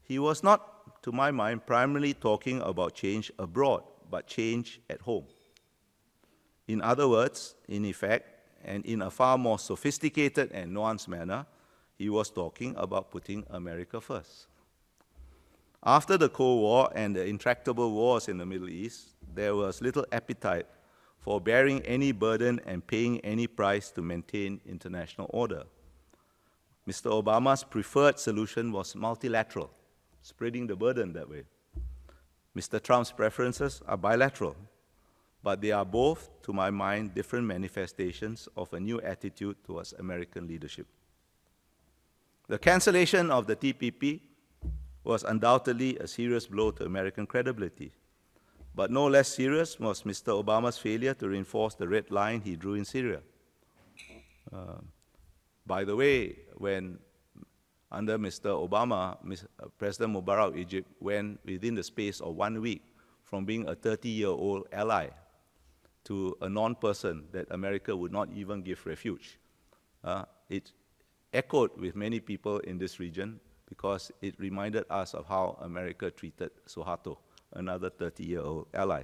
he was not, to my mind, primarily talking about change abroad, but change at home. In other words, in effect, and in a far more sophisticated and nuanced manner, he was talking about putting America first. After the Cold War and the intractable wars in the Middle East, there was little appetite for bearing any burden and paying any price to maintain international order. Mr. Obama's preferred solution was multilateral, spreading the burden that way. Mr. Trump's preferences are bilateral, but they are both, to my mind, different manifestations of a new attitude towards American leadership. The cancellation of the TPP was undoubtedly a serious blow to American credibility, but no less serious was Mr. Obama's failure to reinforce the red line he drew in Syria. By the way, when under Mr. Obama, President Mubarak of Egypt went within the space of 1 week from being a 30-year-old ally to a non-person that America would not even give refuge. It echoed with many people in this region because it reminded us of how America treated Suharto, another 30-year-old ally.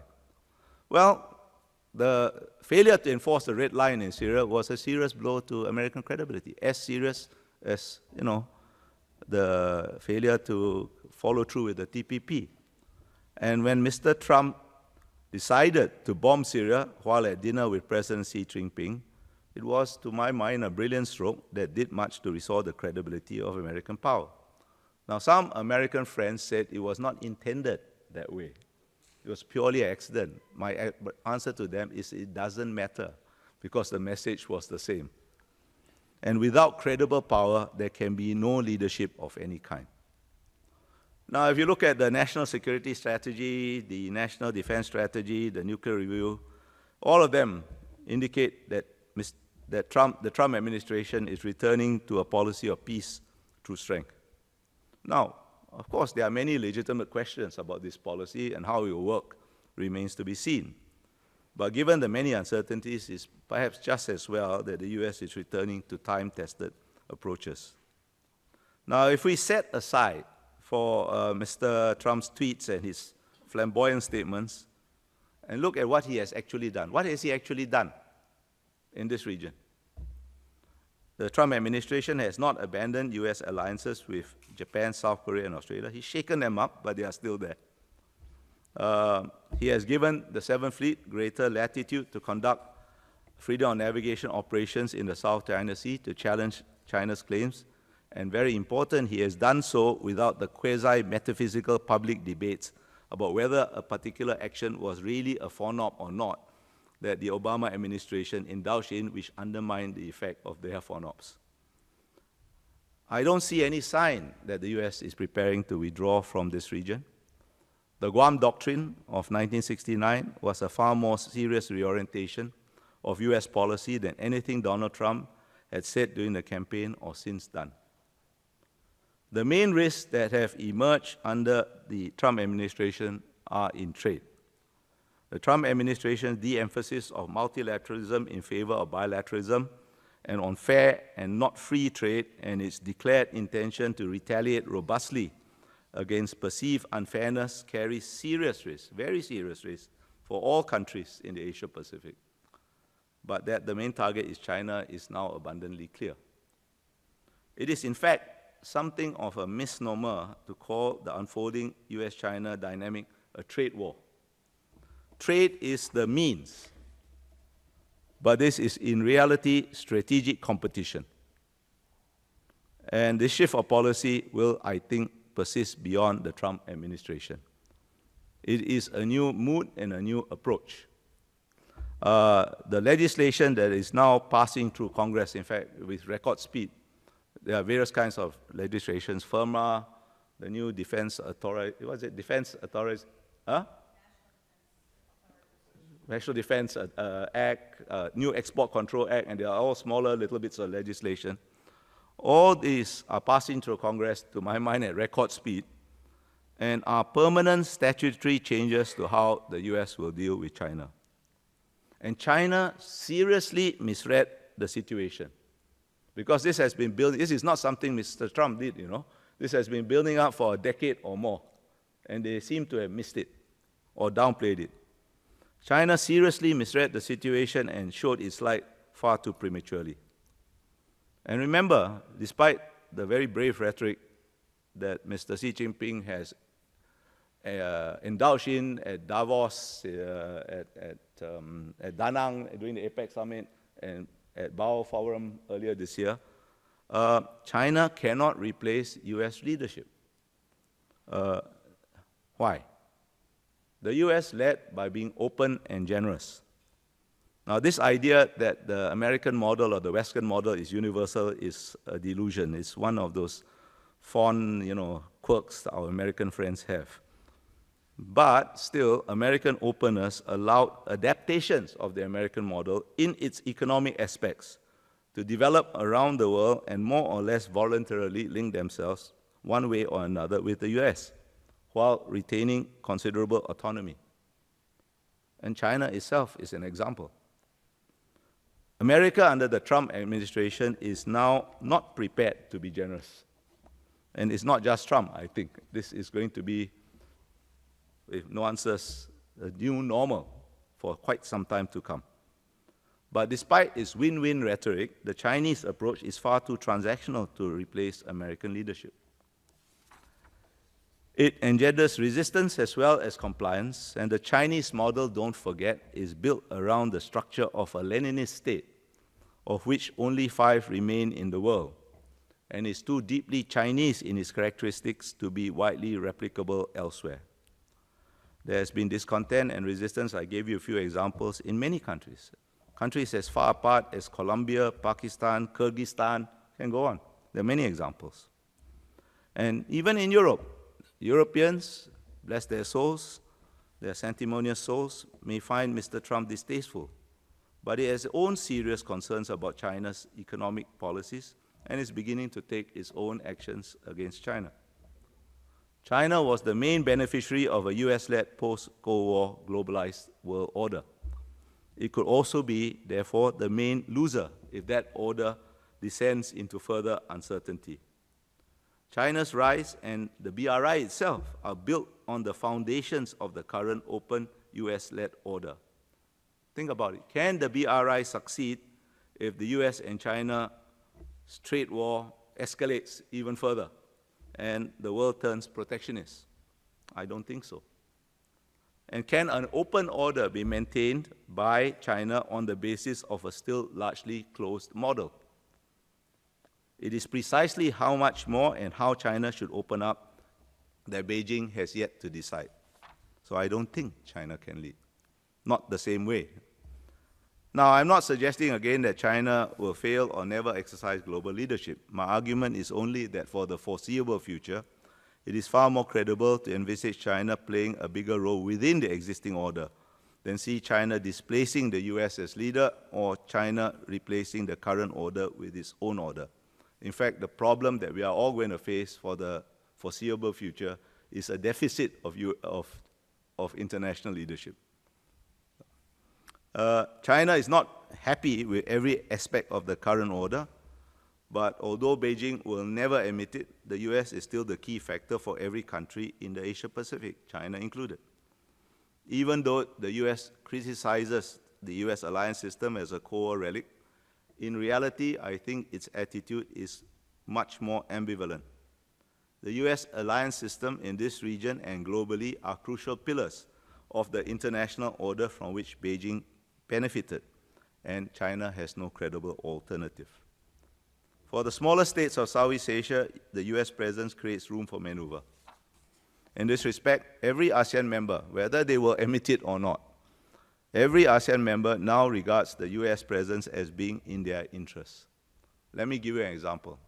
Well, the failure to enforce the red line in Syria was a serious blow to American credibility, as serious as, the failure to follow through with the TPP. And when Mr. Trump decided to bomb Syria while at dinner with President Xi Jinping, it was, to my mind, a brilliant stroke that did much to restore the credibility of American power. Now, some American friends said it was not intended that way. It was purely an accident. My answer to them is it doesn't matter, because the message was the same. And without credible power, there can be no leadership of any kind. Now, if you look at the national security strategy, the national defense strategy, the nuclear review, all of them indicate that the Trump administration is returning to a policy of peace through strength. Now, of course, there are many legitimate questions about this policy, and how it will work remains to be seen. But given the many uncertainties, it's perhaps just as well that the US is returning to time-tested approaches. Now, if we set aside for Mr. Trump's tweets and his flamboyant statements and look at what he has actually done, what has he actually done in this region? The Trump administration has not abandoned US alliances with Japan, South Korea, and Australia. He's shaken them up, but they are still there. He has given the Seventh Fleet greater latitude to conduct freedom of navigation operations in the South China Sea to challenge China's claims. And very important, he has done so without the quasi-metaphysical public debates about whether a particular action was really a FONOP or not that the Obama administration indulged in, which undermined the effect of their FONOPs. I don't see any sign that the US is preparing to withdraw from this region. The Guam Doctrine of 1969 was a far more serious reorientation of US policy than anything Donald Trump had said during the campaign or since done. The main risks that have emerged under the Trump administration are in trade. The Trump administration's de-emphasis of multilateralism in favor of bilateralism and on fair and not free trade, and its declared intention to retaliate robustly against perceived unfairness carries serious risks, very serious risks, for all countries in the Asia-Pacific. But that the main target is China is now abundantly clear. It is, in fact, something of a misnomer to call the unfolding US-China dynamic a trade war. Trade is the means, but this is in reality strategic competition. And this shift of policy will, I think, persist beyond the Trump administration. It is a new mood and a new approach. The legislation that is now passing through Congress, in fact, with record speed, there are various kinds of legislations, FIRMA, the new Defense Authority, what is it, Defense Authorities, National Defense Act, new Export Control Act, and they are all smaller little bits of legislation. All these are passing through Congress, to my mind, at record speed, and are permanent statutory changes to how the US will deal with China. And China seriously misread the situation, because this has been building, this is not something Mr. Trump did, you know. This has been building up for a decade or more, and they seem to have missed it or downplayed it. China seriously misread the situation and showed its light far too prematurely. And remember, despite the very brave rhetoric that Mr. Xi Jinping has indulged in at Davos, at Da Nang during the APEC summit, and at Bao Forum earlier this year, China cannot replace US leadership. Why? The US led by being open and generous. Now, this idea that the American model or the Western model is universal is a delusion. It's one of those fond, quirks that our American friends have. But still, American openness allowed adaptations of the American model in its economic aspects to develop around the world and more or less voluntarily link themselves one way or another with the US, while retaining considerable autonomy. And China itself is an example. America under the Trump administration is now not prepared to be generous. And it's not just Trump, I think. This is going to be, with nuances, a new normal for quite some time to come. But despite its win-win rhetoric, the Chinese approach is far too transactional to replace American leadership. It engenders resistance as well as compliance, and the Chinese model, don't forget, is built around the structure of a Leninist state, of which only 5 remain in the world, and is too deeply Chinese in its characteristics to be widely replicable elsewhere. There has been discontent and resistance, I gave you a few examples, in many countries. Countries as far apart as Colombia, Pakistan, Kyrgyzstan, can go on. There are many examples. And even in Europe, Europeans, bless their souls, their sanctimonious souls, may find Mr. Trump distasteful, but it has its own serious concerns about China's economic policies and is beginning to take its own actions against China. China was the main beneficiary of a US-led post-Cold War globalized world order. It could also be, therefore, the main loser if that order descends into further uncertainty. China's rise and the BRI itself are built on the foundations of the current open US-led order. Think about it. Can the BRI succeed if the US and China trade war escalates even further and the world turns protectionist? I don't think so. And can an open order be maintained by China on the basis of a still largely closed model? It is precisely how much more and how China should open up that Beijing has yet to decide. So I don't think China can lead. Not the same way. Now, I'm not suggesting again that China will fail or never exercise global leadership. My argument is only that for the foreseeable future, it is far more credible to envisage China playing a bigger role within the existing order than see China displacing the US as leader or China replacing the current order with its own order. In fact, the problem that we are all going to face for the foreseeable future is a deficit of international leadership. China is not happy with every aspect of the current order, but although Beijing will never admit it, the US is still the key factor for every country in the Asia-Pacific, China included. Even though the US criticizes the US alliance system as a core relic, in reality, I think its attitude is much more ambivalent. The US alliance system in this region and globally are crucial pillars of the international order from which Beijing benefited, and China has no credible alternative. For the smaller states of Southeast Asia, the US presence creates room for maneuver. In this respect, every ASEAN member, whether they will admit it or not, every ASEAN member now regards the US presence as being in their interest. Let me give you an example.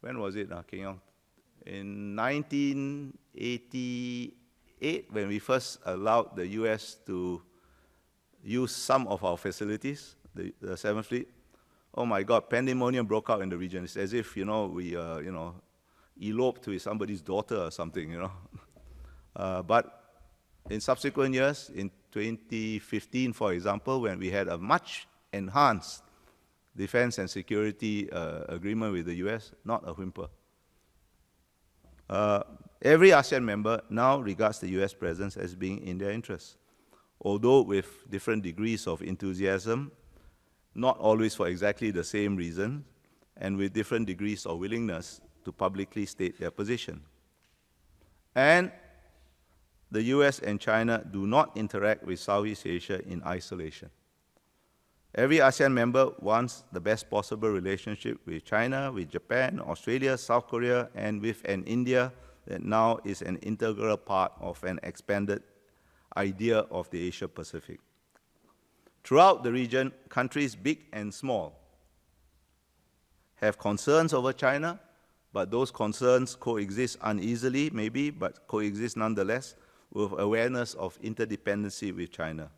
When was it, Keng Yong? In 1988, when we first allowed the US to use some of our facilities, the 7th Fleet, oh my God, pandemonium broke out in the region. It's as if, we, eloped with somebody's daughter or something, But in subsequent years, in 2015, for example, when we had a much enhanced defense and security agreement with the US, not a whimper. Every ASEAN member now regards the US presence as being in their interest, although with different degrees of enthusiasm, not always for exactly the same reason, and with different degrees of willingness to publicly state their position. And the US and China do not interact with Southeast Asia in isolation. Every ASEAN member wants the best possible relationship with China, with Japan, Australia, South Korea, and with an India that now is an integral part of an expanded idea of the Asia-Pacific. Throughout the region, countries big and small have concerns over China, but those concerns coexist uneasily, maybe, but coexist nonetheless with awareness of interdependency with China.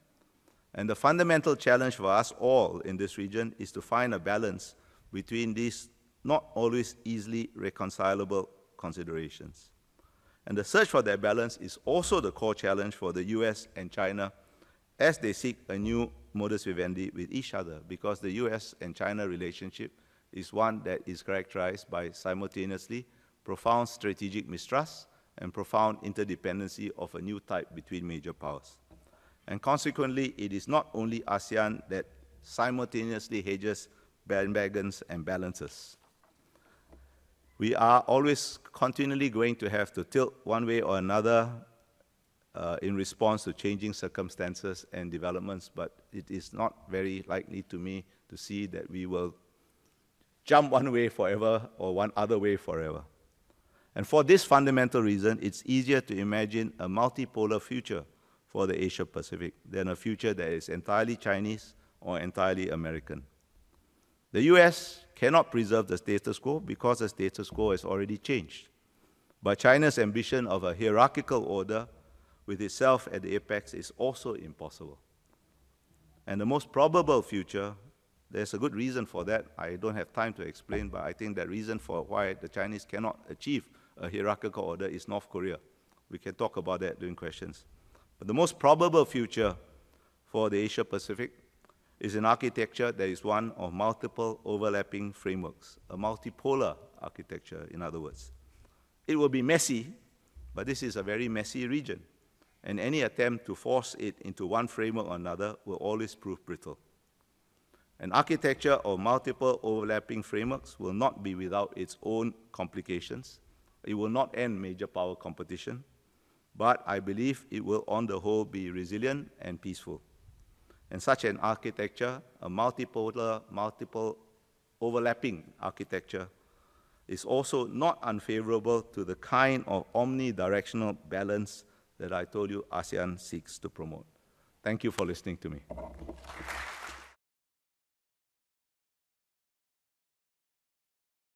And the fundamental challenge for us all in this region is to find a balance between these not always easily reconcilable considerations. And the search for that balance is also the core challenge for the US and China as they seek a new modus vivendi with each other, because the US and China relationship is one that is characterized by simultaneously profound strategic mistrust and profound interdependency of a new type between major powers. And consequently, it is not only ASEAN that simultaneously hedges bandwagons and balances. We are always continually going to have to tilt one way or another in response to changing circumstances and developments, but it is not very likely to me to see that we will jump one way forever or one other way forever. And for this fundamental reason, it's easier to imagine a multipolar future for the Asia-Pacific than a future that is entirely Chinese or entirely American. The US cannot preserve the status quo because the status quo has already changed. But China's ambition of a hierarchical order with itself at the apex is also impossible. And the most probable future, there's a good reason for that. I don't have time to explain, but I think that reason for why the Chinese cannot achieve a hierarchical order is North Korea. We can talk about that during questions. But the most probable future for the Asia-Pacific is an architecture that is one of multiple overlapping frameworks, a multipolar architecture, in other words. It will be messy, but this is a very messy region, and any attempt to force it into one framework or another will always prove brittle. An architecture of multiple overlapping frameworks will not be without its own complications. It will not end major power competition, but I believe it will, on the whole, be resilient and peaceful. And such an architecture, a multipolar, multiple overlapping architecture, is also not unfavorable to the kind of omnidirectional balance that I told you ASEAN seeks to promote. Thank you for listening to me.